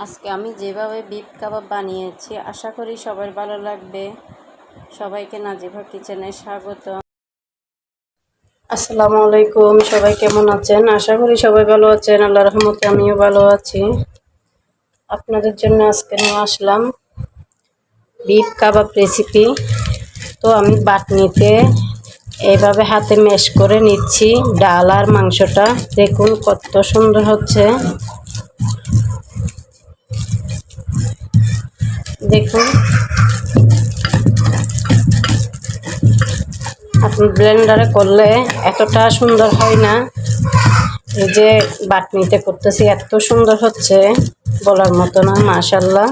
আজকে আমি যেভাবে বিফ কাবাব বানিয়েছি আশা করি সবার ভালো লাগবে। সবাইকে নাজিফা কিচেনে স্বাগত। আসসালামু আলাইকুম, সবাই কেমন আছেন? আশা করি সবাই ভালো আছেন। আল্লাহর রহমতে আমিও ভালো আছি। আপনাদের জন্য আজকে নিয়ে আসলাম বিফ কাবাব রেসিপি। তো আমি বাটনিতে এইভাবে হাতে ম্যাশ করে নিচ্ছি ডাল আর মাংসটা। দেখুন কত সুন্দর হচ্ছে। দেখুন আপনি ব্লেন্ডারে করলে এতটা সুন্দর হয় না, এই যে বাটনিতে করতেছি এত সুন্দর হচ্ছে বলার মতো না। মাশাআল্লাহ,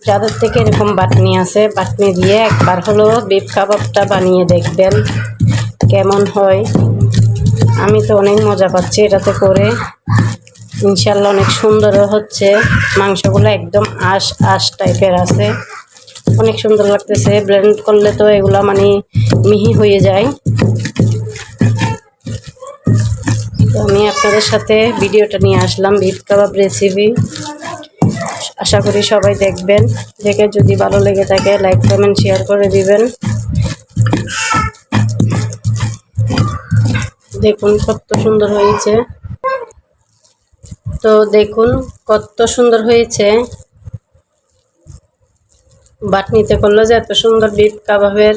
যাদের থেকে এরকম বাটনি আছে বাটনি দিয়ে একবার হলো বিফ কাবাবটা বানিয়ে দেখবেন কেমন হয়। আমি তো অনেক মজা পাচ্ছি এটাতে করে, ইনশাল্লাহ অনেক সুন্দরও হচ্ছে। মাংসগুলো একদম আঁশ আঁশ টাইপের আছে, অনেক সুন্দর লাগতেছে। ব্লেন্ড করলে তো এগুলা মানে মিহি হয়ে যায়। তো আমি আপনাদের সাথে ভিডিওটা নিয়ে আসলাম বিফ কাবাব রেসিপি। আশা করি সবাই দেখবেন, দেখে যদি ভালো লেগে থাকে লাইক কমেন্ট শেয়ার করে দিবেন। দেখুন কত সুন্দর হয়েছে। তো দেখুন কত সুন্দর হয়েছে। বাটনিতে করলে যে এত সুন্দর বিফ কাবাবের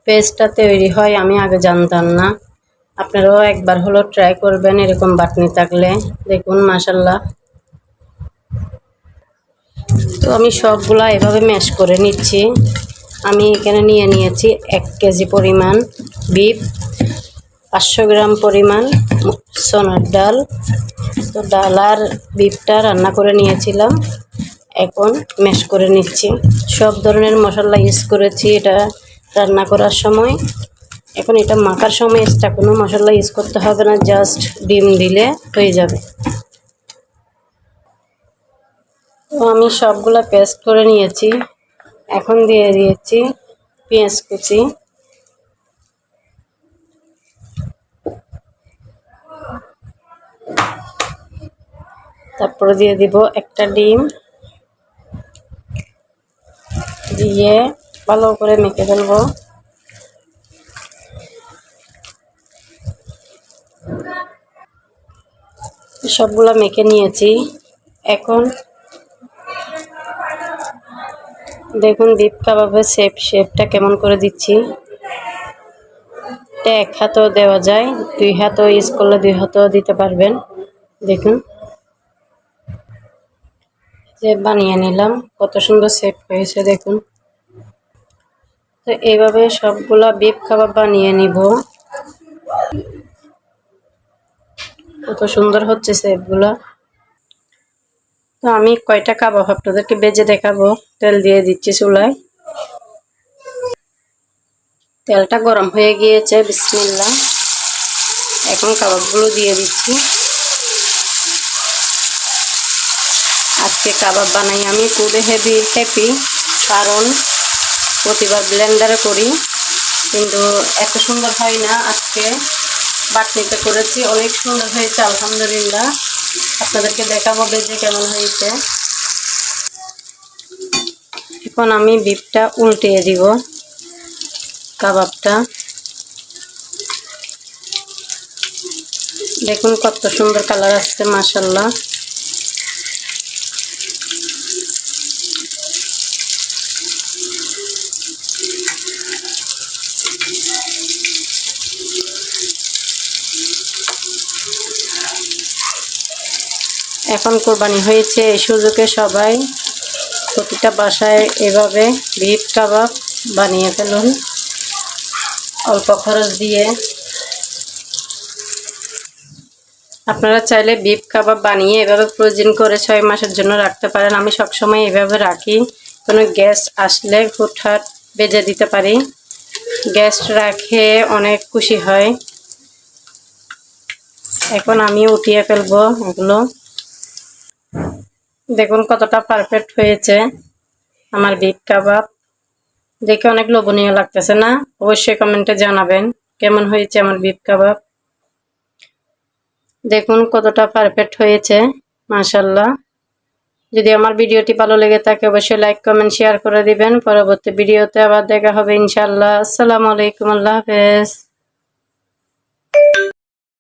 পেস্টটা তৈরি হয় আমি আগে জানতাম না। আপনারাও একবার হলো ট্রাই করবেন এরকম বাটনি থাকলে। দেখুন মাশাআল্লাহ। তো আমি সবগুলা এভাবে ম্যাশ করে নিচ্ছি। আমি এখানে নিয়েছি 1 কেজি পরিমাণ বিফ, 500 গ্রাম পরিমাণ সোনার ডাল। তো ডাল আর বিফটা রান্না করে নিয়েছিলাম, এখন ম্যাশ করে নিচ্ছি। সব ধরনের মশলা ইউজ করেছি এটা রান্না করার সময়। এখন এটা মাখার সময় এক্সট্রা কোনো মশলা ইউজ করতে হবে না, জাস্ট ডিম দিলে হয়ে যাবে। তো আমি সবগুলা পেস্ট করে নিয়েছি, এখন দিয়ে দিয়েছি পেঁয়াজ কুচি, তারপরে দিয়ে দিব একটা ডিম, দিয়ে ভালো করে মেখে ফেলবো। সবগুলা মেখে নিয়েছি। এখন দেখুন বিফ কাবাবের শেপটা কেমন করে দিচ্ছি। এটা 1 হাতও দেওয়া যায়, 2 হাতও ইউজ করলে 2 হাতও দিতে পারবেন। দেখুন যে বানিয়ে নিলাম, কত সুন্দর শেপ হয়েছে দেখুন। তো এইভাবে সবগুলা বিফ কাবাব বানিয়ে নিব। কত সুন্দর হচ্ছে শেপগুলা। তো আমি কয়টা কাবাব আপনাদেরকে ভেজে দেখাবো। তেল দিয়ে দিচ্ছি চুলায়, তেলটা গরম হয়ে গিয়েছে। বিসমিল্লাহ, এখন কাবাবগুলো দিয়ে দিচ্ছি। আজকে কাবাব বানাই আমি খুবই হ্যাপি, কারণ প্রতিবার ব্লেন্ডারে করি কিন্তু এত সুন্দর হয় না। আজকে বাটনিতে করেছি, অনেক সুন্দর হয়েছে আলহামদুলিল্লাহ। আপনাদেরকে দেখাবো ভেজে কেমন হয়েছে। এখন আমি বিফটা উল্টিয়ে দিব কাবাবটা। দেখুন কত সুন্দর কালার আসছে মাশাআল্লাহ। এখন কোরবানি হয়েছে, এই সুযোগে সবাই প্রতিটা বাসায় এভাবে বিফ কাবাব বানিয়ে ফেলুন অল্প খরচ দিয়ে। আপনারা চাইলে বিফ কাবাব বানিয়ে এভাবে ফ্রোজেন করে 6 মাসের জন্য রাখতে পারেন। আমি সবসময় এভাবে রাখি, কোনো গেস্ট আসলে হুটহাট ভেজে দিতে পারি। গেস্ট রাখে অনেক খুশি হয়। এখন আমি উঠিয়ে ফেলবো এগুলো। দেখুন কতটা পারফেক্ট হয়েছে আমার বিফ কাবাব। দেখে অনেক লোভনীয় লাগতেছে না? অবশ্যই কমেন্টে জানাবেন কেমন হয়েছে আমার বিফ কাবাব। দেখুন কতটা পারফেক্ট হয়েছে মাশাআল্লাহ। যদি আমার ভিডিওটি ভালো লেগে থাকে অবশ্যই লাইক কমেন্ট শেয়ার করে দিবেন। পরবর্তী ভিডিওতে আবার দেখা হবে ইনশাআল্লাহ। আসসালামু আলাইকুম, আল্লাহ হাফেজ।